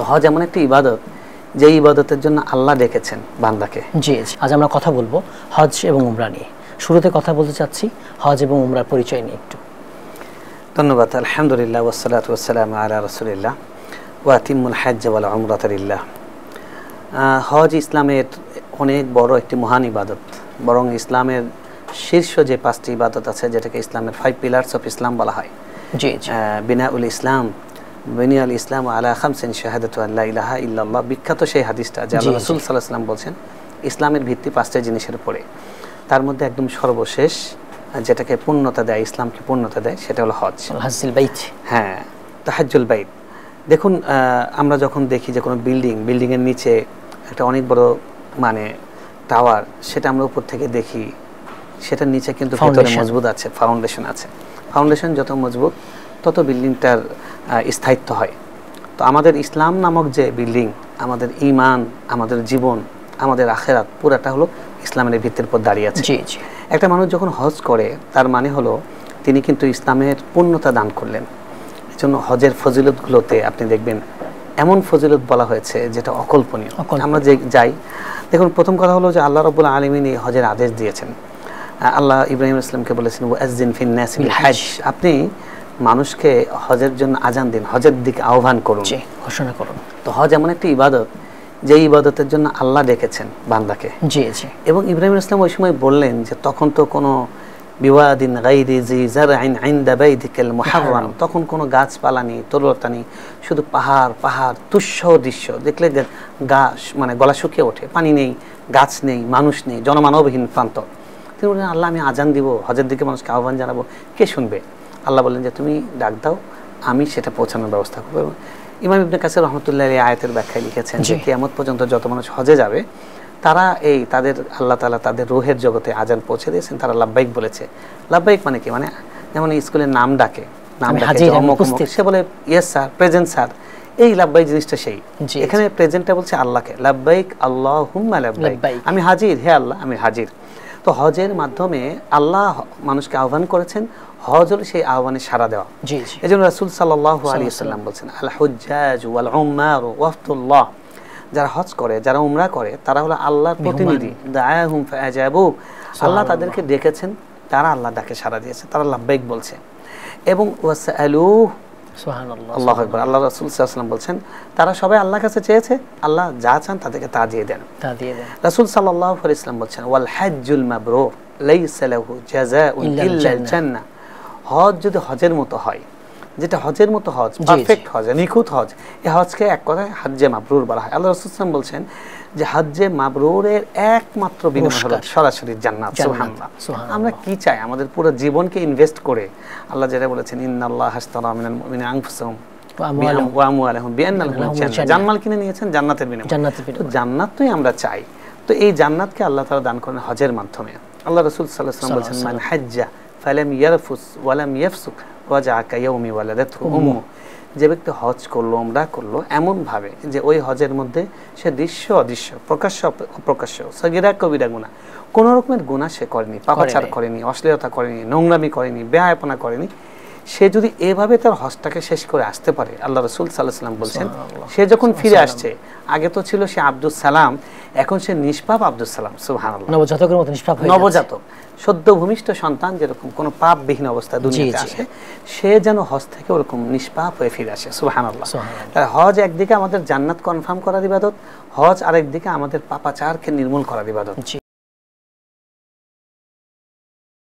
তো হজ এমন একটি ইবাদত যে ইবাদতের জন্য আল্লাহ ডেকেছেন বান্দাকে। জি জি, আজ আমরা কথা বলবো হজ এবং উমরা নিয়ে। শুরুতে কথা বলতে চাচ্ছি হজ এবং উমরার পরিচয় নিয়ে একটু। ধন্যবাদ। আলহামদুলিল্লাহ ওয়াসসালাতু ওয়াসসালামু আলা রাসূলিল্লাহ ওয়া আতিম্মুল হজ্জ ওয়াল উমরাতা লিল্লাহ। হজ ইসলামের অনেক বড় একটি মহান ইবাদত, বরং ইসলামের শীর্ষ যে 5টি ইবাদত আছে যেটাকে ইসলামের 5 পিলার্স অফ ইসলাম বলা হয়। জি জি, বিনাউল ইসলাম, বিনিয়াল ইসলাম আলা খামসিন শাহাদাতু আল্লা ইলাহা ইল্লাল্লাহ, বিখ্যাত সেই হাদিসটা যে আল্লাহ রাসূল সাল্লাল্লাহু আলাইহি ওয়াসাল্লাম বলছেন ইসলামের ভিত্তি 5টা জিনিসের উপরে, তার মধ্যে একদম সর্বশেষ যেটাকে পূর্ণতা দেয়, ইসলামকে পূর্ণতা দেয়, সেটা হলো হজ। হাজ্জুল বাইত, হ্যাঁ, তাহাজ্জুল বাইত। দেখুন, আমরা যখন দেখি যে কোনো বিল্ডিংয়ের নিচে একটা অনেক বড় মানে টাওয়ার, সেটা আমরা উপর থেকে দেখি, সেটার নিচে কিন্তু ভিতরে মজবুত আছে, ফাউন্ডেশন আছে। ফাউন্ডেশন যত মজবুত তত বিল্ডিংটার স্থায়িত্ব হয়। তো আমাদের ইসলাম নামক যে বিল্ডিং, আমাদের ঈমান, আমাদের জীবন, আমাদের আখিরাত, পুরাটা হলো ইসলামের ভিত্তির উপর দাঁড়িয়ে আছে। জি জি, একটা মানুষ যখন হজ করে তার মানে হলো তিনি কিন্তু ইসলামের পূর্ণতা দান করলেন। এই জন্য হজের ফজিলতগুলোতে আপনি দেখবেন এমন ফজিলত বলা হয়েছে যেটা অকল্পনীয়। আমরা যে যাই, দেখুন, প্রথম কথা হলো যে আল্লাহ রাব্বুল আলামিন এই হজের আদেশ দিয়েছেন। আল্লাহ ইব্রাহিম ইসলামকে বলেছেন ওয়াজ্জিন ফিন নাস বিল হজ, আপনি মানুষকে হজের জন্য আজান দিন, হজের দিকে আহ্বান করুন, ঘোষণা করুন। তো হজ এমন একটি ইবাদত যে ইবাদতের জন্য আল্লাহ ডেকেছেন বান্দাকে। জি জি, এবং ইব্রাহিম ইসলাম ওই সময় বললেন যে তখন তো কোনো বিওয়াদিন গায়রি জি জারআইন ইনদা বাইতিকাল মুহাররাম, তখন কোনো গাছপালা নেই, তরুলতা নেই, শুধু পাহাড় পাহাড়, তুচ্ছ দৃশ্য দেখলে গাছ মানে গলা শুকিয়ে ওঠে, পানি নেই, গাছ নেই, মানুষ নেই, জনমানবহীন প্রান্ত। তিনি বললেন আল্লাহ আমি আজান দিব, হজের দিকে মানুষকে আহ্বান জানাবো, কে শুনবে? আল্লাহ বললেন যে তুমি ডাক দাও, আমি সেটা পৌঁছানোর ব্যবস্থা করবো। ইমাম ইবনে কাসির রাহমাতুল্লাহ আলাইহি আয়াতের ব্যাখ্যায় লিখেছেন যে কিয়ামত পর্যন্ত যত মানুষ হজে যাবে তারা তাদের আল্লাহ তাআলা তাদের রূহের জগতে আজান পৌঁছে দিয়েছেন, তারা লাব্বাইক বলেছে। লাব্বাইক মানে কি? মানে যেমন স্কুলের নাম ডাকে, সে বলে ইয়েস স্যার, প্রেজেন্ট স্যার, এই লাব্বাইক জিনিসটা সেই। এখানে প্রেজেন্টটা বলছে আল্লাহকে, লাব্বাইক আল্লাহুম্মা লাব্বাইক, আমি হাজির, হে আল্লাহ আমি হাজির। তো হজের মাধ্যমে আল্লাহ মানুষকে আহ্বান করেছেন, হজ হলো সেই আহ্বানে সাড়া দেওয়া। এজন্য রাসূল সাল্লাল্লাহু আলাইহি ওয়াসাল্লাম বলছেন আল হুজ্জাজ ওয়াল উম্মার ওয়াফতুল্লাহ, যারা হজ করে, যারা উমরা করে, তারা হলো আল্লাহর প্রতিনিধি। দাআহুম ফাআজাবু, আল্লাহ তাদেরকে ডেকেছেন, তারা আল্লাহ ডাকে সাড়া দিয়েছে, তারা লাব্বাইক বলছে। এবং ওয়াসআলু, সুবহানাল্লাহ, আল্লাহু আকবার, আল্লাহ রাসূল সাল্লাল্লাহু আলাইহি ওয়াসাল্লাম বলছেন তারা সবাই আল্লাহর কাছে চেয়েছে, আল্লাহ যা চান তাদেরকে তা দিয়ে দেন। রাসূল সাল্লাল্লাহু আলাইহি ওয়াসাল্লাম বলছেন ওয়াল হাজ্জুল মাবরুর লাইসা লাহু জাযাউন ইল্লাল জান্নাহ, হজ যদি হজের মতো হয়, যেটা হজের মতো হজ, পারফেক্ট হজ, নিখুঁত হজ, এই হজকে এক কথায় হজ্জে মাবরুর বলা হয়। আল্লাহ রাসূল সাল্লাল্লাহু আলাইহি ওয়াসাল্লাম বলছেন যে হজ্জে মাবরুরের একমাত্র বিনিময় হলো সরাসরি জান্নাত। সুবহানাল্লাহ। আমরা কি চাই? আমাদের পুরো জীবনকে ইনভেস্ট করে আল্লাহ যেটা বলেছেন ইন্নাল্লাহা আশতারা মিনাল মুমিনিনা আনফুসাহুম ওয়া আমওয়ালাহুম বিআন্না লাহুমুল জান্নাহ, জান্নাত কিনে নিয়েছেন জান্নাতের বিনিময়ে। তো জান্নাতই আমরা চাই। তো এই জান্নাতকে আল্লাহ তাআলা দান করেন হজের মাধ্যমে। আল্লাহ রাসূল সাল্লাল্লাহু আলাইহি ওয়াসাল্লাম বলেছেন মান হাজ্জা ফালাম ইয়ারফুস ওয়ালাম ইয়াফসুক ওয়াজাআ কায়াউমি ওয়ালাদাতহু উম্মু, যে ব্যক্তি হজ করলো, উমরা করলো এমন ভাবে যে ওই হজের মধ্যে সে দৃশ্য অদৃশ্য, প্রকাশ্য অপ্রকাশ্য, সগীরা কবিরা গুনাহ, কোন রকমের গুনাহ সে করেনি, পাপাচার করেনি, অশ্লীলতা করেনি, নোংরামি করেনি, বেহায়াপনা করেনি, সে যদি এভাবে তার হজটাকে শেষ করে আসতে পারে, আল্লাহ রাসূল সাল্লাল্লাহু আলাইহি ওয়াসাল্লাম বলছেন সে যখন ফিরে আসছে, আগে তো ছিল সে আব্দুস সালাম, এখন সে নিষ্পাপ আব্দুস সালাম। সুবহানাল্লাহ। নবজাতকের মতো নিষ্পাপ হয়ে নবজাতক, সদ্য ভূমিষ্ঠ সন্তান যেরকম কোনো পাপবিহীন অবস্থায় দুনিয়াতে আসে, সে যেন হজ থেকে ওরকম নিষ্পাপ হয়ে ফিরে আসে। সুবহানাল্লাহ। তাই হজ একদিকে আমাদের জান্নাত কনফার্ম করার ইবাদত, হজ আরেকদিকে আমাদের পাপাচারকে নির্মূল করার ইবাদত।